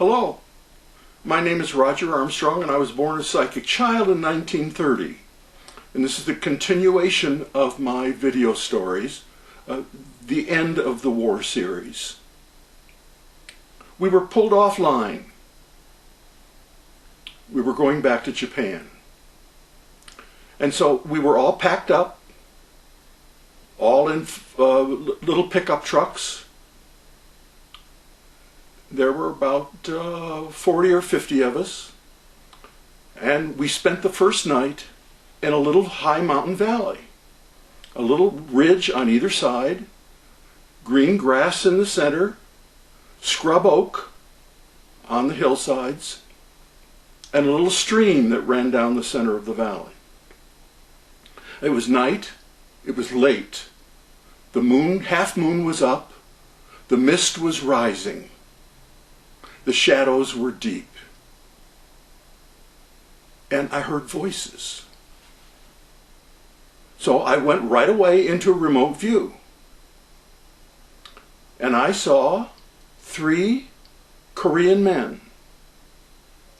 Hello, my name is Roger Armstrong and I was born a psychic child in 1930. And this is the continuation of my video stories, the end of the war series. We were pulled offline. We were going back to Japan. And so we were all packed up, all in little pickup trucks. There were about 40 or 50 of us, and we spent the first night in a little high mountain valley, a little ridge on either side, green grass in the center, scrub oak on the hillsides, and a little stream that ran down the center of the valley. It was night, it was late, the moon, half moon was up, the mist was rising. The shadows were deep. And I heard voices. So I went right away into remote view. And I saw 3 Korean men.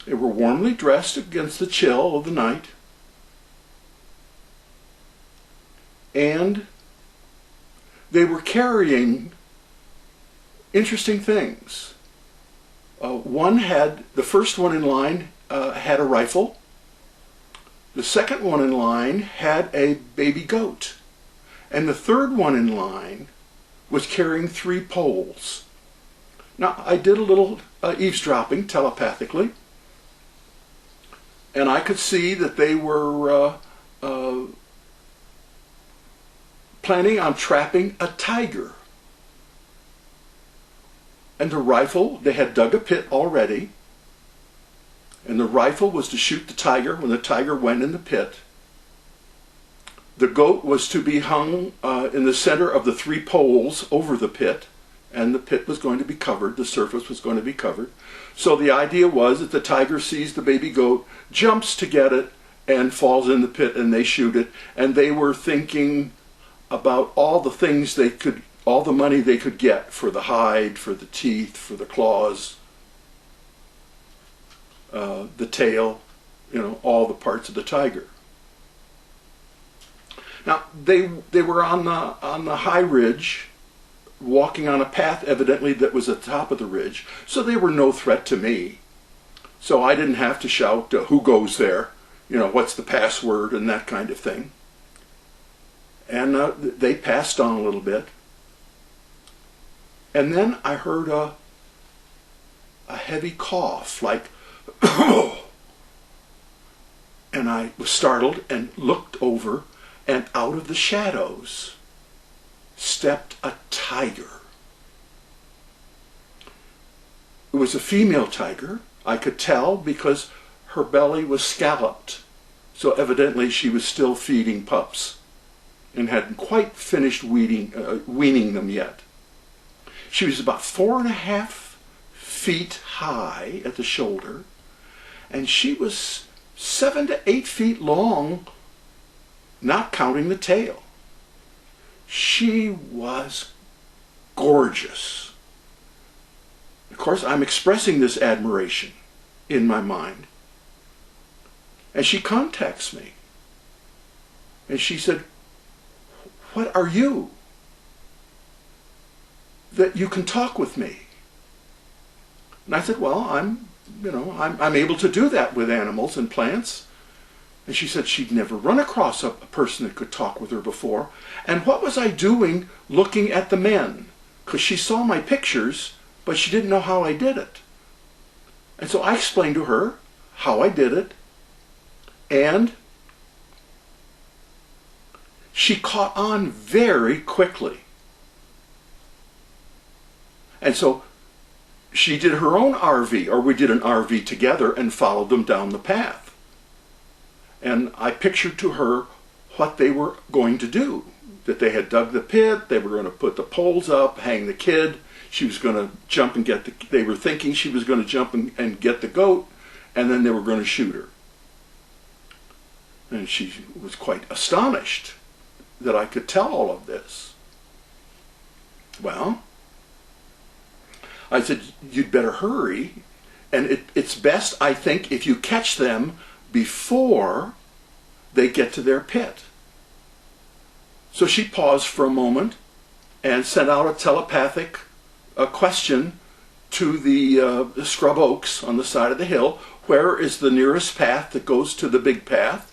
They were warmly dressed against the chill of the night. And they were carrying interesting things. The first one in line had a rifle. The second one in line had a baby goat. And the third one in line was carrying 3 poles. Now, I did a little eavesdropping telepathically, and I could see that they were planning on trapping a tiger. And the rifle, they had dug a pit already, and the rifle was to shoot the tiger when the tiger went in the pit. The goat was to be hung in the center of the 3 poles over the pit, and the pit was going to be covered, the surface was going to be covered. So the idea was that the tiger sees the baby goat, jumps to get it, and falls in the pit, and they shoot it. And they were thinking about all the things they could, all the money they could get for the hide, for the teeth, for the claws, the tail, all the parts of the tiger. Now, they were on the high ridge, walking on a path evidently that was at the top of the ridge, so they were no threat to me. So I didn't have to shout, who goes there? What's the password and that kind of thing. And they passed on a little bit. And then I heard a heavy cough, like, and I was startled and looked over, and out of the shadows stepped a tiger. It was a female tiger. I could tell because her belly was scalloped. So evidently she was still feeding pups and hadn't quite finished weaning them yet. She was about 4.5 feet high at the shoulder, and she was 7 to 8 feet long, not counting the tail. She was gorgeous. Of course, I'm expressing this admiration in my mind. And she contacts me. And she said, "What are you? That you can talk with me?" And I said, "Well, I'm able to do that with animals and plants." And she said she'd never run across a person that could talk with her before. And what was I doing looking at the men? Because she saw my pictures, but she didn't know how I did it. And so I explained to her how I did it, and she caught on very quickly. And so she did her own RV, or we did an RV together and followed them down the path. And I pictured to her what they were going to do. That they had dug the pit, they were going to put the poles up, hang the kid, she was going to jump and they were thinking she was going to jump and get the goat, and then they were going to shoot her. And she was quite astonished that I could tell all of this. Well, I said, "You'd better hurry And it's best, I think, if you catch them before they get to their pit. So she paused for a moment and sent out a telepathic question to the scrub oaks on the side of the hill. Where is the nearest path that goes to the big path?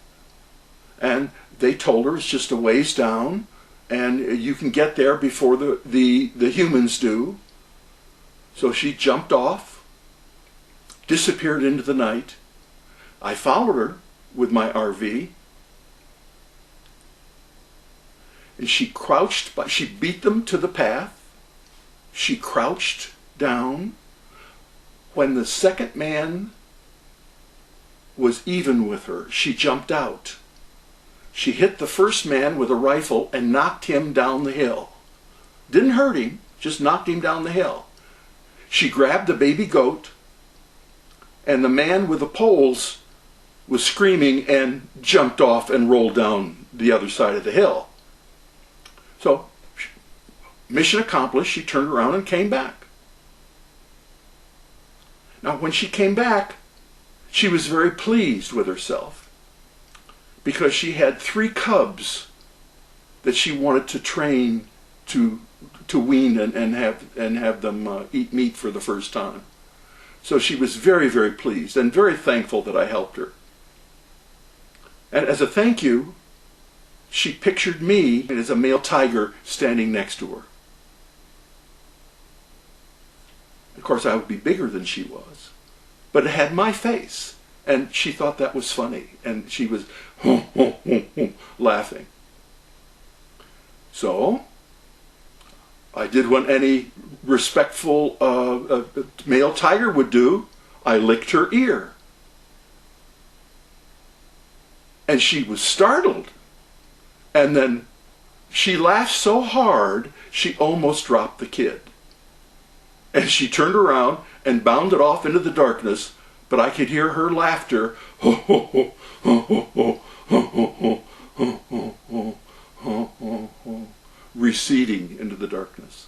And they told her it's just a ways down, and you can get there before the humans do. So she jumped off, disappeared into the night. I followed her with my RV, and she crouched, she beat them to the path. She crouched down. When the second man was even with her, she jumped out. She hit the first man with a rifle and knocked him down the hill. Didn't hurt him, just knocked him down the hill. She grabbed the baby goat, and the man with the poles was screaming and jumped off and rolled down the other side of the hill. So, mission accomplished. She turned around and came back. Now, when she came back, she was very pleased with herself because she had 3 cubs that she wanted to train to wean and have them eat meat for the first time. So she was very, very pleased and very thankful that I helped her. And as a thank you, she pictured me as a male tiger standing next to her. Of course, I would be bigger than she was, but it had my face, and she thought that was funny, and she was laughing. So I did what any respectful male tiger would do. I licked her ear. And she was startled. And then she laughed so hard, she almost dropped the kid. And she turned around and bounded off into the darkness, but I could hear her laughter receding into the darkness.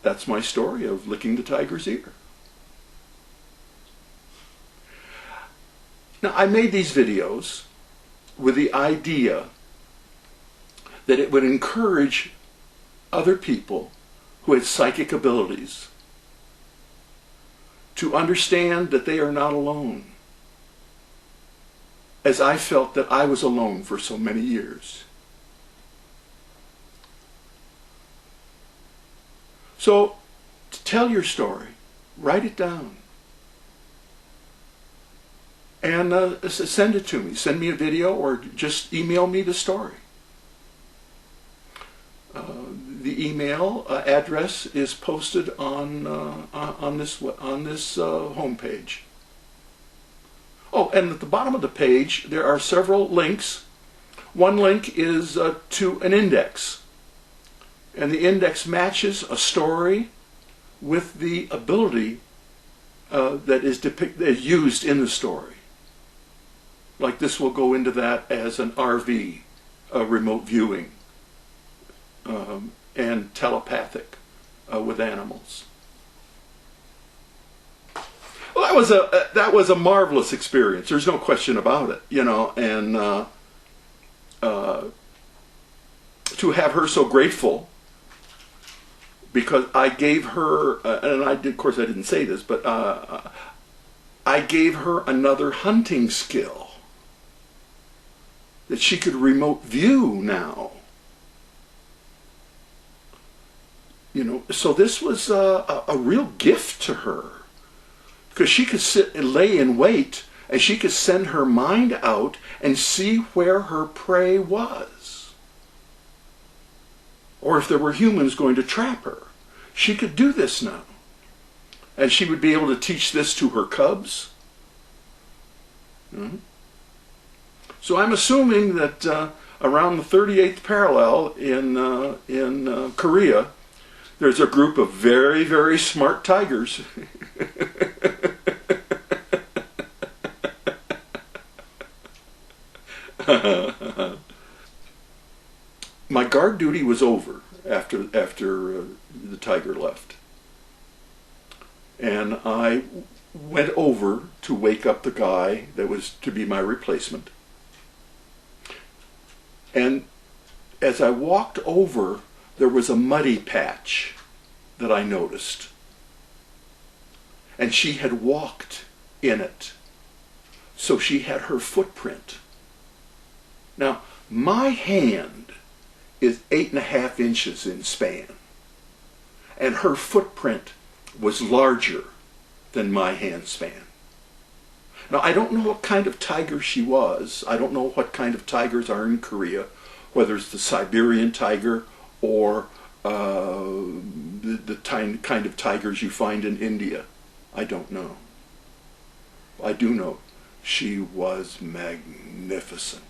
That's my story of licking the tiger's ear. Now, I made these videos with the idea that it would encourage other people who had psychic abilities to understand that they are not alone, as I felt that I was alone for so many years. So, to tell your story, write it down. And send it to me. Send me a video or just email me the story. The email address is posted on this homepage. Oh, and at the bottom of the page there are several links. One link is to an index, and the index matches a story with the ability that is used in the story. Like this will go into that as an RV, remote viewing, and telepathic with animals. Well, that was a marvelous experience. There's no question about it, you know. And to have her so grateful, because I gave her, and I did, of course, I didn't say this, but I gave her another hunting skill that she could remote view now. You know, so this was a real gift to her, because she could sit and lay in wait, and she could send her mind out and see where her prey was, or if there were humans going to trap her. She could do this now, and she would be able to teach this to her cubs. Mm-hmm. So I'm assuming that around the 38th parallel in Korea, there's a group of very, very smart tigers. My guard duty was over, after the tiger left. And I went over to wake up the guy that was to be my replacement. And as I walked over, there was a muddy patch that I noticed. And she had walked in it. So she had her footprint. Now, my hand is 8.5 inches in span. And her footprint was larger than my hand span. Now, I don't know what kind of tiger she was. I don't know what kind of tigers are in Korea, whether it's the Siberian tiger or the kind of tigers you find in India. I don't know. I do know she was magnificent.